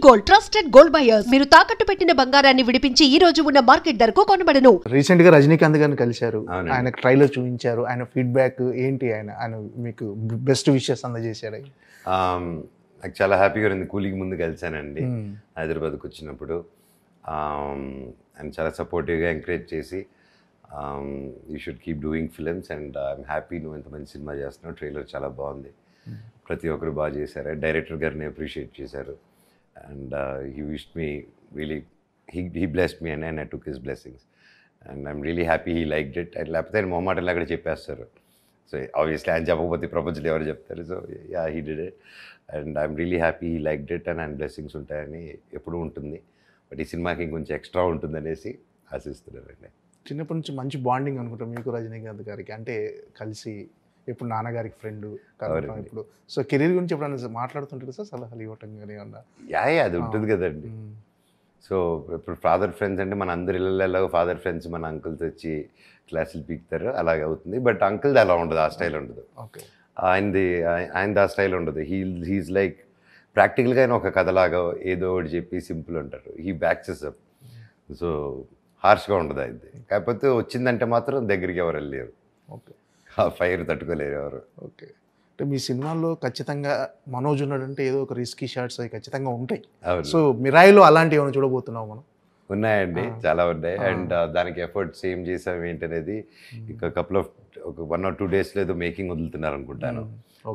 Gold trusted gold buyers. మీరు తాకట్టు పెట్టిన బంగారాన్ని విడిపించి ఈ రోజు ఉన్న మార్కెట్ ధరకు కొనబడను. రీసెంట్ గా రజనీకాంత్ గారిని కలిశారు, ఆయన ట్రైలర్ చూపించారు, ఆయన ఫీడ్బ్యాక్ ఏంటి, ఆయన మీకు బెస్ట్ విషెస్ అందజేశారు? నాకు చాలా హ్యాపీగా ఉంది. కూలీకి ముందు కలిశానండి హైదరాబాద్కి వచ్చినప్పుడు. ఆయన చాలా సపోర్టివ్గా ఎంకరేజ్ చేసి you should keep doing films and I'm happy నువ్వు ఎంత మంచి సినిమా చేస్తున్నావు, ట్రైలర్ చాలా బాగుంది, ప్రతి ఒక్కరు బాగా చేశారు, డైరెక్టర్ గారిని అప్రిషియేట్ చేశారు. And he wished me really, he blessed me and I took his blessings and I'm really happy he liked it. And లేకపోతే ఆయన మొహమాటలు అక్కడ చెప్పేస్తారు. సో ఆబ్వియస్లీ ఆయన చెప్పకపోతే ప్రపంచంలో ఎవరు చెప్తారు. So yeah he did it and I'm really happy he liked it and ఆయన బ్లెస్సింగ్స్ ఉంటాయని ఎప్పుడూ ఉంటుంది. బట్ ఈ సినిమాకి ఇంకొంచెం ఎక్స్ట్రా ఉంటుందనేసి ఆశిస్తున్నారండి. చిన్నప్పటి నుంచి మంచి బాండింగ్ అనుకుంటాం మీకు రజనీకాంత్ గారికి, అంటే కలిసి ఇప్పుడు నాన్నగారికి ఫ్రెండ్ ఇప్పుడు. సో కెరీర్ గురించి ఎప్పుడైనా మాట్లాడుతుంటారు సార్, సలహాలు ఇవ్వటం కానీ ఏమన్నా? అది ఉంటుంది కదండి. సో ఇప్పుడు ఫాదర్ ఫ్రెండ్స్ అంటే మన అందరి ఇళ్ళల్లో ఫాదర్ ఫ్రెండ్స్ మన అంకుల్స్ వచ్చి క్లాసులు పీకుతారు, అలాగే అవుతుంది. బట్ అంకుల్ది అలా ఉండదు, ఆ స్టైల్ ఉండదు. ఆయనది ఆ స్టైల్ ఉండదు. హీఈస్ లైక్ ప్రాక్టికల్గా ఆయన ఒక కథలాగా ఏదో ఒకటి చెప్పి సింపుల్ అంటారు. He బ్యాక్సెస్ up. సో హార్ష్గా ఉండదు అది. కాకపోతే వచ్చిందంటే మాత్రం దగ్గరికి ఎవరు వెళ్ళలేరు. ఓకే, ఆ ఫైర్ తట్టుకోలేరు ఎవరు. ఓకే, అంటే మీ సినిమాల్లో ఖచ్చితంగా మనోజ్ ఉన్నాడంటే ఏదో ఒక రిస్కీ షాట్స్ అవి ఖచ్చితంగా ఉంటాయి. సో మిరాయిలో అలాంటివి ఏమైనా చూడబోతున్నాం మనం? ఉన్నాయండి, చాలా ఉన్నాయి. అండ్ దానికి ఎఫర్ట్స్ ఏం చేసాం ఏంటనేది ఇంకా ఒక 1 or 2 daysలో ఏదో మేకింగ్ వదులుతున్నారు అనుకుంటాను.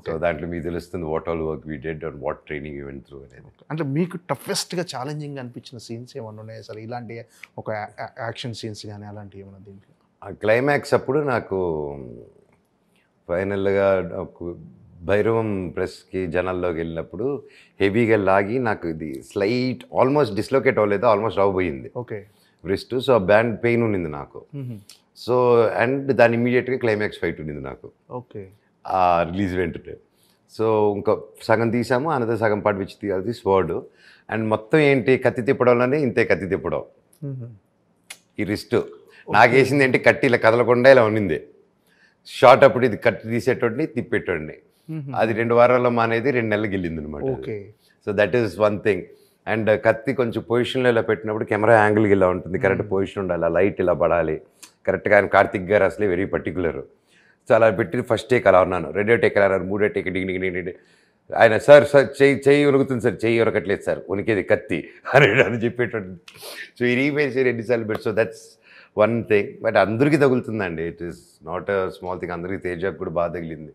సో దాంట్లో మీకు తెలుస్తుంది what all work we did and what training you went through అనేది. అంటే మీకు టఫెస్ట్గా ఛాలెంజింగ్ అనిపించిన సీన్స్ ఏమన్నా ఉన్నాయి సార్? ఇలాంటి ఒక యాక్షన్ సీన్స్ కానీ అలాంటివి ఏమన్నా దీంట్లో? ఆ క్లైమాక్స్ అప్పుడు నాకు ఫైనల్గా భైరవం ప్రెస్కి జనాల్లోకి వెళ్ళినప్పుడు హెవీగా లాగి నాకు ఇది స్లైట్ ఆల్మోస్ట్ డిస్లోకేట్ అవ్వలేదు, ఆల్మోస్ట్ అవ్వబోయింది. Okay, wrist. సో ఆ బ్యాండ్ పెయిన్ ఉన్నింది నాకు. సో అండ్ దాని ఇమీడియట్గా క్లైమాక్స్ ఫైట్ ఉన్నింది నాకు. ఓకే, ఆ రిలీజ్ వెంటనే. సో ఇంకా సగం తీసాము, అనద సగం పాటు విచ్చి తీయాలి స్వర్డ్. అండ్ మొత్తం ఏంటి కత్తి తిప్పడంలోనే ఇంతే కత్తి తిప్పడం. ఈ రిస్ట్ నాకు వేసింది ఏంటి, కత్తి ఇలా కదలకుండా ఇలా ఉన్నింది. షార్ట్ అప్పుడు ఇది కత్తి తీసేటోడిని తిప్పేటోడిని. అది 2 వారాల్లో మానేది 2 నెలలకు వెళ్ళింది అనమాట. So that is one thing. And కత్తి కొంచెం పొజిషన్లో ఇలా పెట్టినప్పుడు కెమెరా యాంగిల్కి ఇలా ఉంటుంది, కరెక్ట్ పొజిషన్ ఉండాలి, ఆ లైట్ ఇలా పడాలి కరెక్ట్గా. ఆయన కార్తిక్ గారు అసలే వెరీ పర్టికులర్. సో అలా పెట్టి ఫస్ట్ టేక్ అలా ఉన్నాను, 2వ టేక్ అలా అన్నారు, 3వ టేక్ డింగ్ ఆయన సార్ చెయ్యి ఉనుకుతుంది సార్, చెయ్యి ఉనకట్లేదు సార్, ఉనికేది కత్తి అని చెప్పేటట్టు. సో ఈ రీమేజ్ ఎన్నిసార్లు పెట్టి. So that's one thing. But అందరికీ తగులుతుందండి, it is not a small thing. అందరికీ తేజకు కూడా బాగా తగిలింది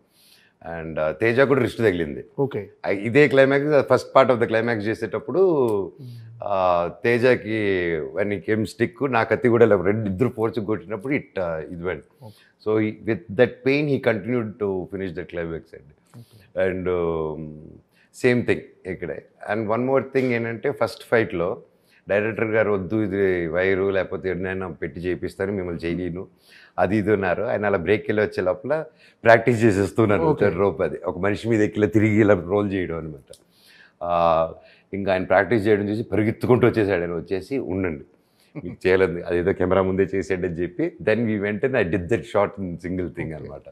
అండ్ తేజ కూడా రిస్ట్ తగిలింది. ఓకే, ఇదే climax first part of the climax చేసేటప్పుడు తేజకి కేమ్ స్టిక్, నా కత్తి కూడా ఇద్దరు ఫోర్స్ కొట్టినప్పుడు ఇది vent. So with that pain he continued to finish the climax అండి. అండ్ సేమ్ థింగ్ ఇక్కడే. అండ్ వన్ మోర్ థింగ్ ఏంటంటే ఫస్ట్ ఫైట్లో డైరెక్టర్ గారు వద్దు ఇది వైరు లేకపోతే ఎన్నైనా పెట్టి చేయిస్తాను, మిమ్మల్ని చేయలేను అది ఇది ఉన్నారు. ఆయన అలా బ్రేక్ వెళ్ళి వచ్చే లోపల ప్రాక్టీస్ చేసేస్తున్నారు రోప్. అది ఒక మనిషి మీద ఎక్కిలా తిరిగి ఇలా రోల్ చేయడం అనమాట. ఇంకా ఆయన ప్రాక్టీస్ చేయడం చూసి పరిగెత్తుకుంటూ వచ్చేసాడు. ఆయన వచ్చేసి ఉండండి మీకు చేయలేదు, అదేదో కెమెరా ముందే చేసాడు అని చెప్పి దెన్ వీ వెంటనే I did that short in single thing అనమాట.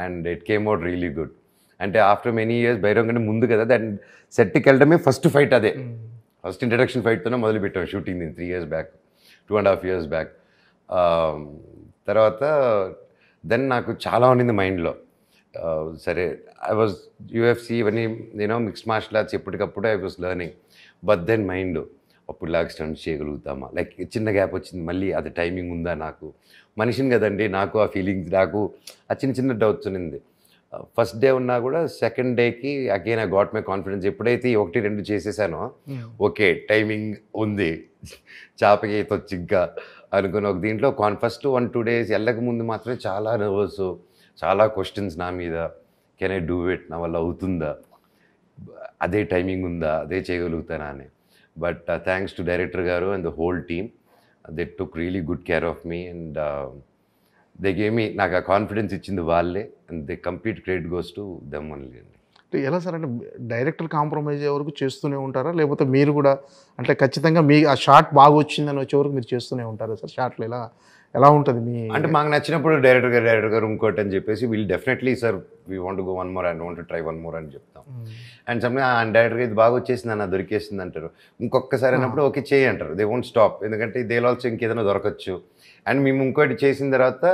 And it came out really good. అంటే ఆఫ్టర్ మెనీ ఇయర్స్ భైరవం కంటే ముందు కదా, దాని సెట్కి వెళ్ళడమే ఫస్ట్ ఫైట్ అదే. ఫస్ట్ ఇంట్రడక్షన్ ఫైట్తోనే మొదలుపెట్టాం shooting 3 years back, 2.5 years back. తర్వాత దెన్ నాకు చాలా ఉండింది మైండ్లో. సరే ఐ వాజ్ యూఎఫ్సి ఇవన్నీ మిక్స్డ్ మార్షల్ ఆర్ట్స్ ఎప్పటికప్పుడు I was learning. But then mind అప్పుడులాగా స్టంట్స్ చేయగలుగుతామా, లైక్ చిన్న గ్యాప్ వచ్చింది, మళ్ళీ అది టైమింగ్ ఉందా, నాకు మనిషిని కదండి, నాకు ఆ ఫీలింగ్స్, నాకు ఆ చిన్న డౌట్స్ ఉన్నింది. ఫస్ట్ డే ఉన్నా కూడా సెకండ్ డేకి again I got my confidence. ఎప్పుడైతే 1-2 చేసేసానో ఓకే టైమింగ్ ఉంది, చాపకి అయితే వచ్చి ఇంకా అనుకుని ఒక దీంట్లో ఫస్ట్ 1-2 days వెళ్ళక ముందు మాత్రమే చాలా నర్వస్, చాలా క్వశ్చన్స్ నా మీద. కెన్ ఐ డూ ఇట్, నా వల్ల అవుతుందా, అదే టైమింగ్ ఉందా, అదే చేయగలుగుతానా అని. బట్ థ్యాంక్స్ టు డైరెక్టర్ గారు and the whole team, they took really good care of me and they gave me, నాకు ఆ కాన్ఫిడెన్స్ ఇచ్చింది వాళ్ళే. And they complete credit goes to them only అండి. ఎలా సార్ అంటే డైరెక్టర్ కాంప్రమైజ్ అయ్యే వరకు చేస్తూనే ఉంటారా, లేకపోతే మీరు కూడా అంటే ఖచ్చితంగా మీ ఆ షాట్ బాగా వచ్చిందని వచ్చే వరకు మీరు చేస్తూనే ఉంటారా సార్? షాట్లు ఎలా ఎలా ఉంటుంది మీ అంటే మాకు నచ్చినప్పుడు డైరెక్టర్ గారు ఇంకోటి అని చెప్పేసి వీళ్ళు definitely sir we want go 1 more and want try 1 more అని చెప్తాం. అండ్ సమ్టైమ్ ఆ డైరెక్టర్ ఇది బాగా వచ్చేసింది అన్న దొరికేసింది అంటారు. ఇంకొకసారి అన్నప్పుడు ఓకే చేయి అంటారు. దే వోంట్ స్టాప్, ఎందుకంటే దే ఆల్సో ఇంకేదైనా దొరకచ్చు. అండ్ మేము ఇంకోటి చేసిన తర్వాత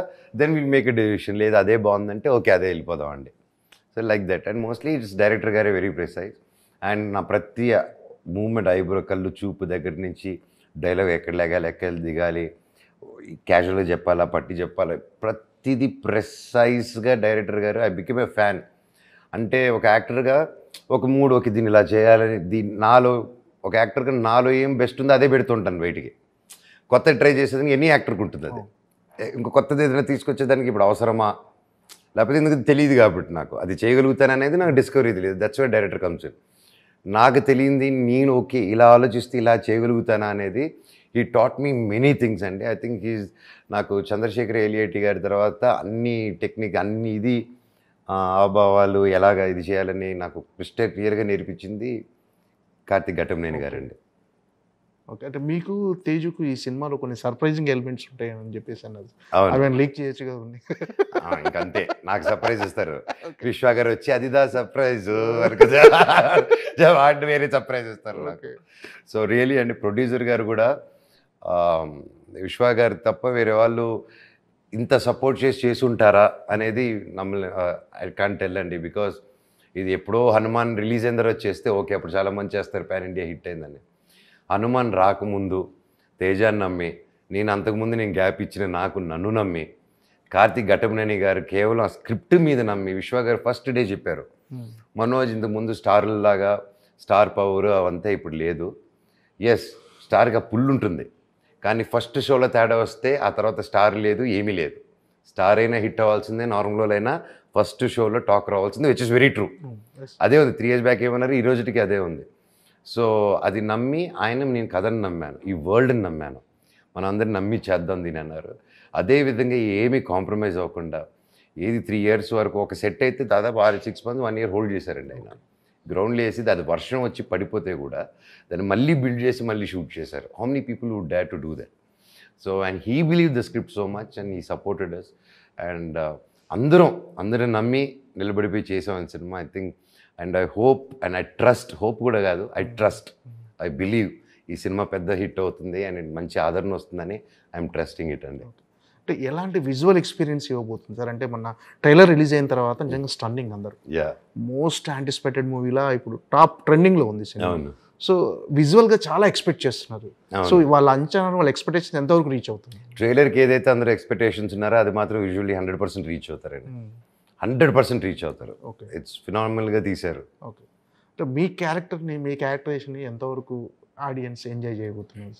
then will make a decision, లేదు అదే బాగుందంటే ఓకే అదే వెళ్ళిపోదాం అండి. So like that. And mostly it's director గారే వెరీ ప్రిసైజ్. అండ్ నా ప్రతి మూమెంట్, ఐబ్రో, కళ్ళు చూపు దగ్గర నుంచి డైలాగ్ ఎక్కడ లేగాలి, ఎక్కడ దిగాలి, క్యాజువల్గా చెప్పాలా, పట్టి చెప్పాలా, ప్రతిదీ ప్రెసైజ్గా డైరెక్టర్ గారు. I become a fan. అంటే ఒక యాక్టర్గా ఒక మూడు ఓకే దీన్ని ఇలా చేయాలని నాలో ఒక యాక్టర్గా నాలో ఏం బెస్ట్ ఉందో అదే పెడుతుంటాను బయటికి. కొత్త ట్రై చేసేదానికి ఎనీ యాక్టర్కి ఉంటుంది అది. ఇంకో కొత్తది ఏదైనా తీసుకొచ్చేదానికి ఇప్పుడు అవసరమా, లేకపోతే ఎందుకు తెలియదు కాబట్టి నాకు అది చేయగలుగుతాననేది నాకు డిస్కవరీ తెలియదు. That's why director comes in. నాకు తెలియంది నేను ఓకే ఇలా ఆలోచిస్తే ఇలా చేయగలుగుతానా అనేది he taught me many things అండి. ఐ థింక్ హీజ్ నాకు చంద్రశేఖర్ ఎలియేటి గారి తర్వాత అన్ని టెక్నిక్ అన్ని ఇది ఆభావాలు ఎలాగ ఇది చేయాలని నాకు క్రిస్టల్ క్లియర్గా నేర్పించింది కార్తీక్ ఘట్టమనేని గారండి. ఓకే. అంటే మీకు తేజుకు ఈ సినిమాలో కొన్ని సర్ప్రైజింగ్ ఎలిమెంట్స్ ఉంటాయని చెప్పేసి అన్నది, అవును. అవి లీక్ చేయొచ్చు కదా ఉంది. ఇంకంతే నాకు సర్ప్రైజ్ ఇస్తారు. విశ్వ గారు వచ్చి అదిదా సర్ప్రైజ్ వాటి వేరే సర్ప్రైజ్ ఇస్తారు నాకు. సో రియలీ అండి ప్రొడ్యూసర్ గారు కూడా విశ్వ గారు తప్ప వేరే వాళ్ళు ఇంత సపోర్ట్ చేసి ఉంటారా అనేది నమ్మలే. ఐ కాంట్ టెల్ అండి. బికాస్ ఇది ఎప్పుడో హనుమాన్ రిలీజ్ అయిన తర్వాత చేస్తే ఓకే అప్పుడు చాలా మంది చేస్తారు పాన్ ఇండియా హిట్ అయిందని. హనుమాన్ రాకముందు తేజాన్ని నమ్మి, నేను అంతకుముందు నేను గ్యాప్ ఇచ్చిన నాకు నన్ను నమ్మి, కార్తీక్ ఘట్టమనేని గారు కేవలం ఆ స్క్రిప్ట్ మీద నమ్మి విశ్వ గారు ఫస్ట్ డే చెప్పారు మనోజ్ ఇంతకుముందు స్టార్లాగా స్టార్ పవర్ అవంతా ఇప్పుడు లేదు. ఎస్ స్టార్గా పుల్ ఉంటుంది, కానీ ఫస్ట్ షోలో తేడా వస్తే ఆ తర్వాత స్టార్ లేదు, ఏమీ లేదు. స్టార్ అయినా హిట్ అవ్వాల్సిందే, నార్మల్ అయినా ఫస్ట్ షోలో టాక్ రావాల్సిందే, విచ్ ఇస్ వెరీ ట్రూ. అదే ఉంది 3 years బ్యాక్ ఏమన్నారు, ఈ రోజుకి అదే ఉంది. సో అది నమ్మి ఆయన నేను కథను నమ్మాను, ఈ వరల్డ్ని నమ్మాను, మనం అందరిని నమ్మి చేద్దాం దీని అన్నారు. అదేవిధంగా ఏమీ కాంప్రమైజ్ అవ్వకుండా ఏది 3 years వరకు ఒక సెట్ అయితే దాదాపు 6 months 1 year హోల్డ్ చేశారండి ఆయన. గ్రౌండ్లో వేసి అది వర్షం వచ్చి పడిపోతే కూడా దాన్ని మళ్ళీ బిల్డ్ చేసి మళ్ళీ షూట్ చేశారు. How many people would dare to do that? So and he believe the script so much and he supported us. And అందరం నమ్మి నిలబడిపోయి చేసాం సినిమా. I think and I hope and I trust, hope కూడా కాదు, I trust, I believe ఈ సినిమా పెద్ద హిట్ అవుతుంది అండ్ మంచి ఆదరణ వస్తుందని ఐఎమ్ ట్రస్టింగ్ ఇట్ అండి. అంటే ఎలాంటి విజువల్ ఎక్స్పీరియన్స్ ఇవ్వబోతుంది సార్? అంటే మొన్న ట్రైలర్ రిలీజ్ అయిన తర్వాత నిజంగా స్టన్నింగ్, అందరు మోస్ట్ యాంటిసిపేటెడ్ మూవీలా ఇప్పుడు టాప్ ట్రెండింగ్లో ఉంది సినిమా. సో విజువల్గా చాలా ఎక్స్పెక్ట్ చేస్తున్నారు. సో వాళ్ళ అంచనా, వాళ్ళ ఎక్స్పెక్టేషన్ ఎంతవరకు రీచ్ అవుతుంది? ట్రైలర్కి ఏదైతే అందరూ ఎక్స్పెక్టేషన్స్ ఉన్నారో అది మాత్రం యూజువల్లీ 100% రీచ్ అవుతారండి. 100% రీచ్ అవుతారు. ఓకే, ఇట్స్ ఫినామినల్గా తీశారు. ఓకే. అంటే మీ క్యారెక్టర్ని, మీ క్యారెక్టరేషన్ని ఎంతవరకు ఆడియన్స్ ఎంజాయ్ చేయబోతున్నారు?